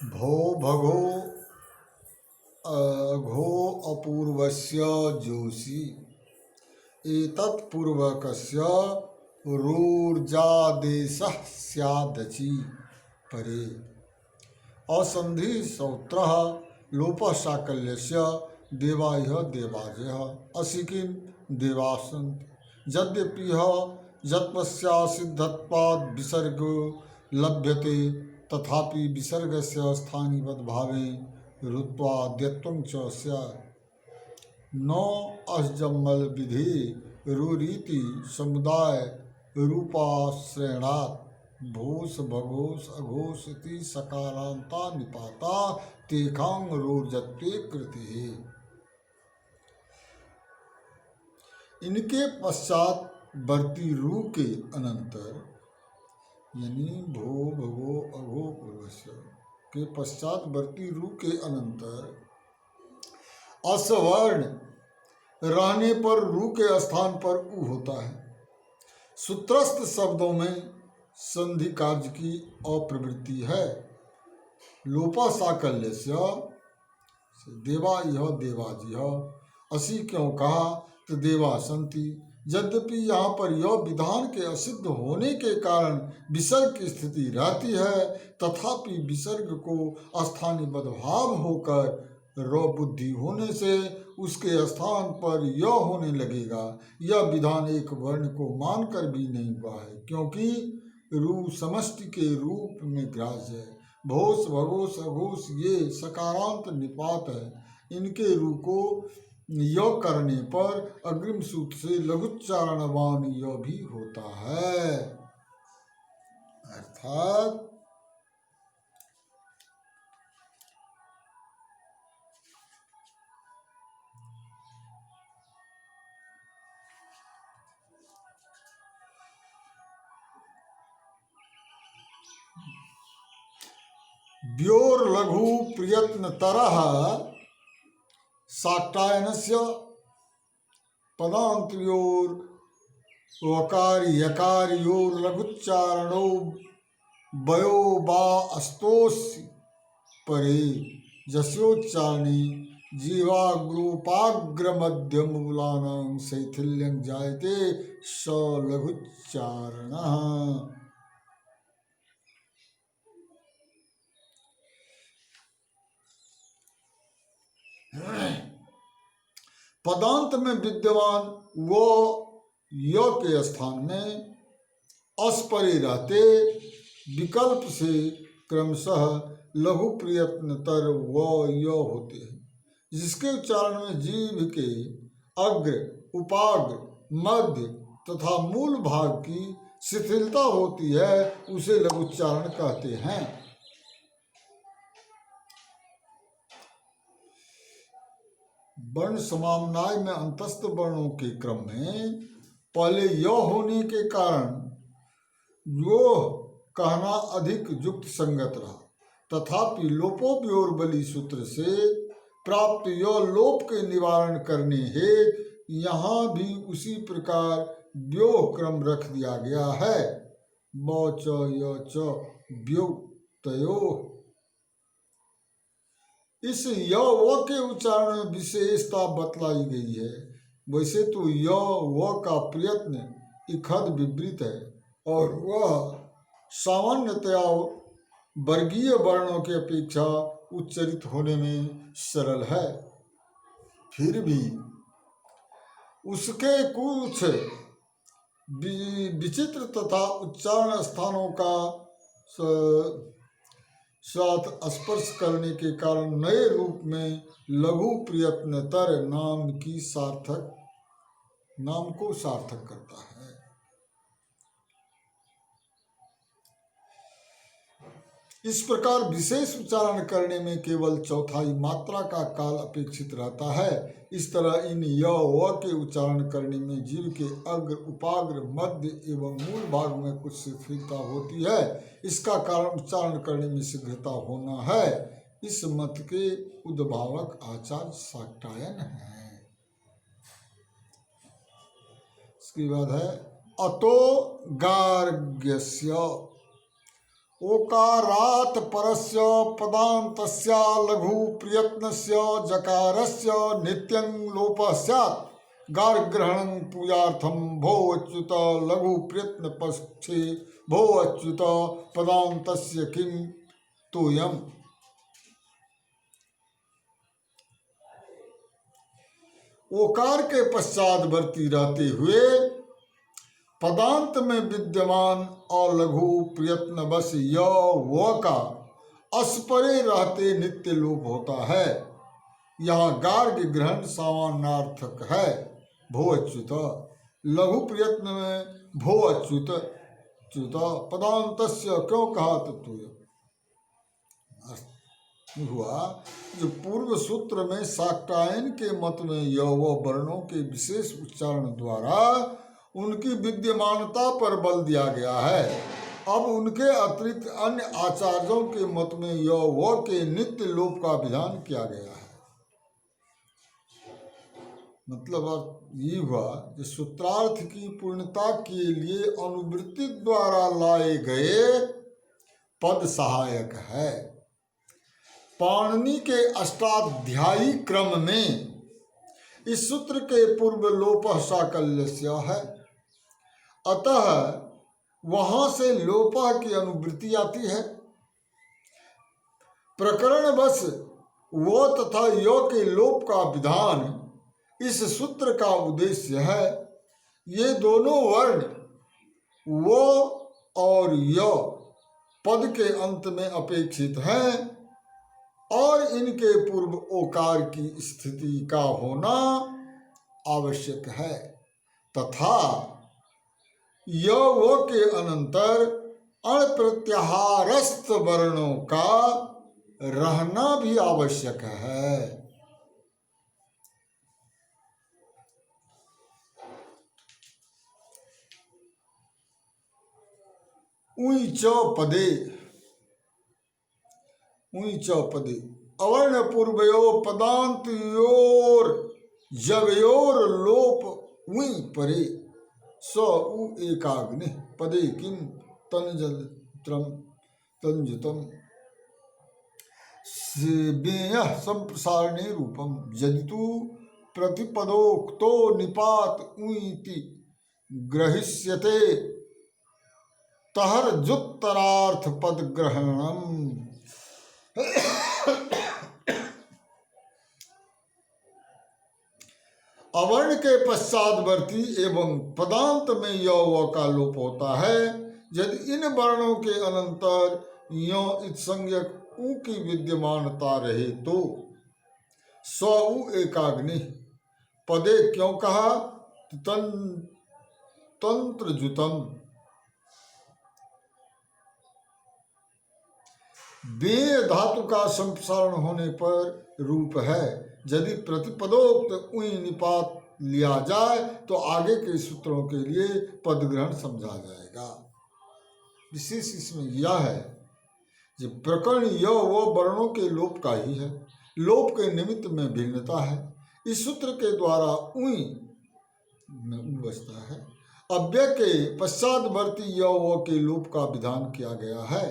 भो भगो अघो अपूर्वस्य जोषि एतत्पूर्वकस्य रूर्जादेशः स्यादचि परे असंधि सौत्रः लोपः साकल्यस्य देवा इह देवाजयः असिकिं देवासन्ति यद्यपि यत्पश्चासिद्धत्वाद् विसर्गो लभ्यते तथापि विसर्गस्य स्थानिवद्भावे ऋत्वाद्यत्वं च स्यात् न अजम्मल विधि रुरीति समुदाय रूपाश्रयणात् भूष भगोष अघोष इति सकारांता निपाता तेखांग रोजत्वे कृति। इनके पश्चात वर्ती रू के अनंतर यानी भो भगो अघो पूर्वस्य के पश्चात वर्ती रू के अनंतर असवर्ण रहने पर रू के स्थान पर उ होता है। सूत्रस्थ शब्दों में संधि कार्य की अप्रवृत्ति है। लोपा साकल्य से देवा यह देवाजिह असी क्यों कहा तो देवा संति। यद्यपि यहाँ पर यह विधान के असिद्ध होने के कारण विसर्ग की स्थिति रहती है तथापि विसर्ग को स्थानीबद्ध भाव होकर र बुद्धि होने से उसके स्थान पर य होने लगेगा। यह विधान एक वर्ण को मानकर भी नहीं हुआ है क्योंकि रू समष्टि के रूप में ग्राह्य है। भोष भगोष अघोष ये सकारांत निपात है। इनके रू को य करने पर अग्रिम सूत्र से लघुच्चारणवान य भी होता है। अर्थात व्योर लघु प्रयत्न तरह साक्टायनस्य पदांतयोर वकार यकारयोर लघुच्चारणो वयो बा अस्तोष परे जस्योच्चारणे जीवाग्रोपाग्रमध्यमूलानां शैथिल्यं जायते स लघुच्चारणः। पदांत में विद्यमान वो य के स्थान में अस परे रहते विकल्प से क्रमशः लघु प्रयत्नतर व य होते हैं। जिसके उच्चारण में जीभ के अग्र उपाग्र मध्य तथा मूल भाग की शिथिलता होती है उसे लघुच्चारण कहते हैं। वर्ण समाम्नाय में अंतस्थ वर्णों के क्रम में पहले य होने के कारण यो कहना अधिक युक्त संगत रहा तथापि लोपोपयोर्बली सूत्र से प्राप्त य लोप के निवारण करने हेतु यहाँ भी उसी प्रकार व्योह क्रम रख दिया गया है। ब च य च व्यो तयो। इस य व के उच्चारण में विशेषता बतलाई गई है। वैसे तो य व का प्रयत्न इखद विपरीत है और वह सामान्यतया वर्गीय वर्णों की अपेक्षा उच्चरित होने में सरल है। फिर भी उसके कुछ विचित्र तथा उच्चारण स्थानों का साथ स्पर्श करने के कारण नए रूप में लघु प्रयत्नतर नाम को सार्थक करता है। इस प्रकार विशेष उच्चारण करने में केवल चौथाई मात्रा का काल अपेक्षित रहता है। इस तरह इन य व के उच्चारण करने में जीव के अग्र उपाग्र मध्य एवं मूल भाग में कुछ शिथिलता होती है। इसका कारण उच्चारण करने में शीघ्रता होना है। इस मत के उद्भावक आचार्य शाक्टायन हैं। इसके बाद है अतो गार्ग्यस्य ओकारात् परस्य पदान्तस्य लघु प्रयत्नस्य जकारस्य नित्यं लोपः स्यात् गार्ग्रहणं पूजार्थं भो अच्युत लघु प्रयत्न पक्षे भो अच्युत पदान्तस्य किं तोयम्। ओकार के पश्चात वर्ती रहते हुए पदांत में विद्यमान अलघु प्रयत्न बस य व का अस्परे रहते नित्य लोप होता है। यहाँ गार्ग ग्रहण सामान्यार्थक है। भो अच्युत लघु प्रयत्न में भो अच्युत च्युत पदांतस्य क्यों कहा तत्व हुआ। जो पूर्व सूत्र में शाक्टायन के मत में य व वर्णों के विशेष उच्चारण द्वारा उनकी विद्यमानता पर बल दिया गया है। अब उनके अतिरिक्त अन्य आचार्यों के मत में य व के नित्य लोप का विधान किया गया है। मतलब ये हुआ कि सूत्रार्थ की पूर्णता के लिए अनुवृत्ति द्वारा लाए गए पद सहायक है। पाणिनि के अष्टाध्यायी क्रम में इस सूत्र के पूर्व लोपः साकल्यस्य है, अतः वहां से लोपः की अनुवृत्ति आती है। प्रकरण बस वो तथा यो के लोप का विधान इस सूत्र का उद्देश्य है। ये दोनों वर्ण वो और यो पद के अंत में अपेक्षित हैं और इनके पूर्व ओकार की स्थिति का होना आवश्यक है तथा य वो के अनंतर अणप्रत्याहारस्थ वर्णों का रहना भी आवश्यक है। ऊंच पदे ऊंच पदे अवर्ण पूर्वयो पदांतयोर जवयोर लोप उई परे स उ एकाग्नि पदे किम तंजत्रम तंजुतम सेव्येय संप्रसारणे रूपम यदितु प्रतिपदोक्तो निपात उइति ग्रहिष्यते तहर जुत्तरार्थ पद ग्रहणम। अवर्ण के पश्चातवर्ती एवं पदांत में य व का लोप होता है यदि इन वर्णों के अनंतर यो इत्संज्ञक उ की विद्यमानता रहे तो। स उ एकाग्नि पदे क्यों कहा तंत्रजुतम बेय धातु का संप्रसारण होने पर रूप है। यदि प्रतिपदोक्त उई निपात लिया जाए तो आगे के सूत्रों के लिए पद ग्रहण समझा जाएगा। विशेष इसमें यह है कि प्रकरण य वो वर्णों के लोप का ही है। लोप के निमित्त में भिन्नता है। इस सूत्र के द्वारा उई बचता है। अव्यय के पश्चातवर्ती य वो के लोप का विधान किया गया है।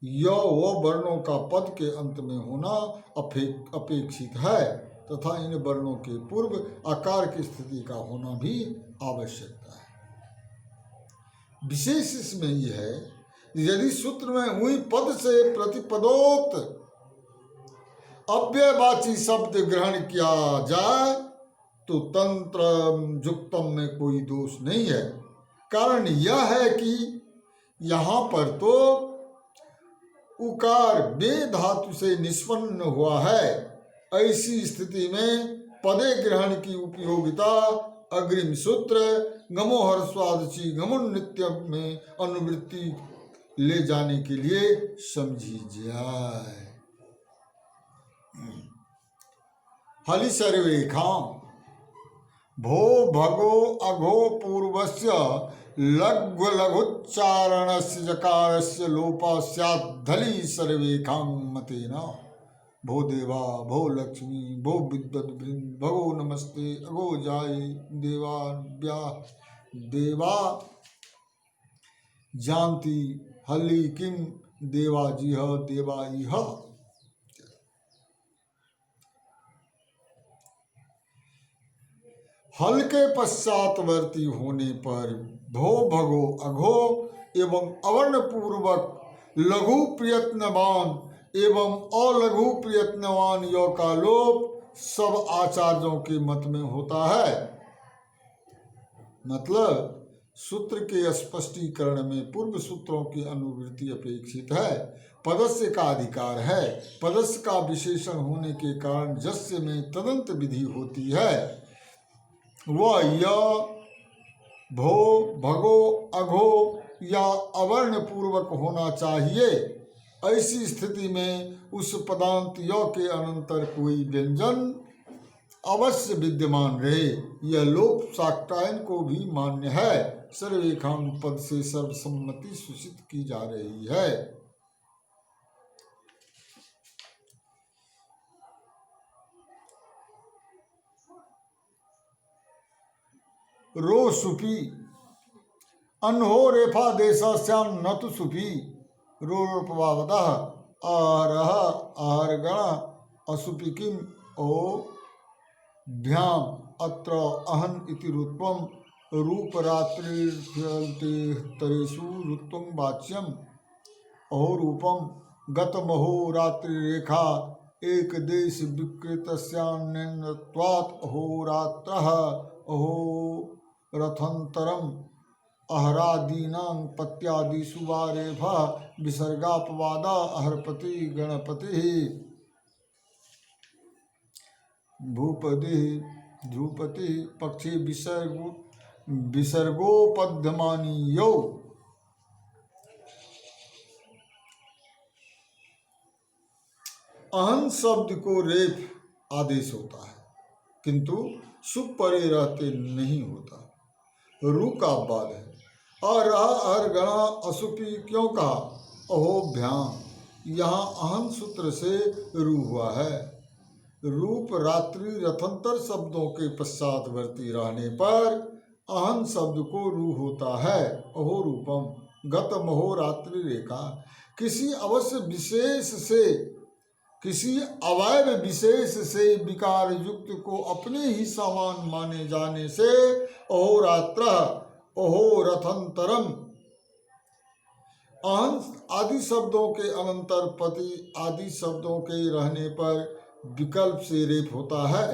य व वर्णों का पद के अंत में होना अपेक्षित है तथा इन वर्णों के पूर्व आकार की स्थिति का होना भी आवश्यकता है। विशेष इसमें यह है यदि सूत्र में हुई पद से प्रतिपदोक्त अव्ययवाची शब्द ग्रहण किया जाए तो तंत्र जुक्तम में कोई दोष नहीं है। कारण यह है कि यहाँ पर तो उकार बे धातु से निष्पन्न हुआ है। ऐसी स्थिति में पदे ग्रहण की उपयोगिता अग्रिम सूत्र गमोहर स्वादची गमुन नित्य में अनुवृत्ति ले जाने के लिए समझी जाए। हलि सर्वेखाम भो भगो अघो पूर्वस्य लघु लघुच्चारणस्य जकारस्य लोपः स्यात् धलि सर्वेखां मतेन। भो देवा भो लक्ष्मी भो विद्वद्वृंद भगो नमस्ते अगो जाय देवाभ्या देवा जानती हलि किम देवाजिह देवाइह। हल के पश्चातवर्ती होने पर भो भगो अघो एवं अवर्ण पूर्वक लघु प्रयत्नवान एवं अलघु प्रयत्नवान यो का लोप सब आचार्यों के मत में होता है। मतलब सूत्र के स्पष्टीकरण में पूर्व सूत्रों की अनुवृत्ति अपेक्षित है। पदस्य का अधिकार है। पदस्य का विशेषण होने के कारण जस्य में तदंत विधि होती है। वह य भो भगो अघो या अवर्ण पूर्वक होना चाहिए। ऐसी स्थिति में उस पदांत य के अनंतर कोई व्यंजन अवश्य विद्यमान रहे। यह लोप शाक्टायन को भी मान्य है। सर्वेखाम पद से सर्वसम्मति सूचित की जा रही है। रो सुपी अनहो रेफा देशास्याम नतु सुपी रो रूपवावतः आहरह आहरगण असुपिकिम ओ भ्याम अत्र अहन इति रूपम रूपरात्रितरेषु रुत्वं वाच्यम अहो रूपम गतमहो रात्रिरेखा एकदेश विकृतस्यान्यत्वात् अहोरात्रः अहो रथंतरम अहरादीनां पत्यादिषु वा रेफः विसर्गापवादा अहरपति गणपति भूपति ध्रुपति पक्षे विसर्गोपद्यमानी यो। अहन शब्द को रेफ आदेश होता है किंतु सुप परे रहते नहीं होता। रू का बाद है। अर गणा असुपी क्यों कहा? अहोभ्याम यहाँ अहन सूत्र से रू हुआ है। रूप रात्रि रथंतर शब्दों के पश्चातवर्ती रहने पर अहन शब्द को रू होता है। अहो रूपम गतम अहो रात्रि रेखा किसी अवश्य विशेष से किसी अवयव विशेष से विकार युक्त को अपने ही समान माने जाने से अहोरात्र अहोरथंतरम अहं आदि शब्दों के अनंतर पति आदि शब्दों के रहने पर विकल्प से रेप होता है।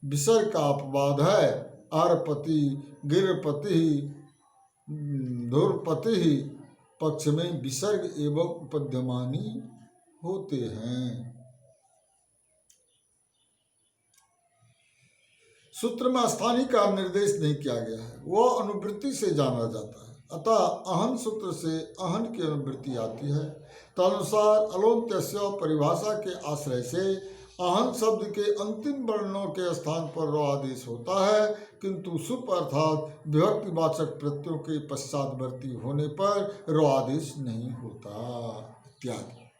विसर्ग का अपवाद है। आरपति गिरपति धुरपति पक्ष में विसर्ग एवं उपद्यमानी होते हैं। सूत्र में स्थानीय का निर्देश नहीं किया गया है, वह अनुवृत्ति से जाना जाता है। अतः अहन सूत्र से अहन की अनुवृत्ति आती है। तदनुसार अलोन्त्यस्य परिभाषा के आश्रय से अहन शब्द के अंतिम वर्णों के स्थान पर रो आदेश होता है, किंतु सुप अर्थात विभक्तिवाचक प्रत्ययों के पश्चातवर्ती होने पर रो आदेश नहीं होता इत्यादि।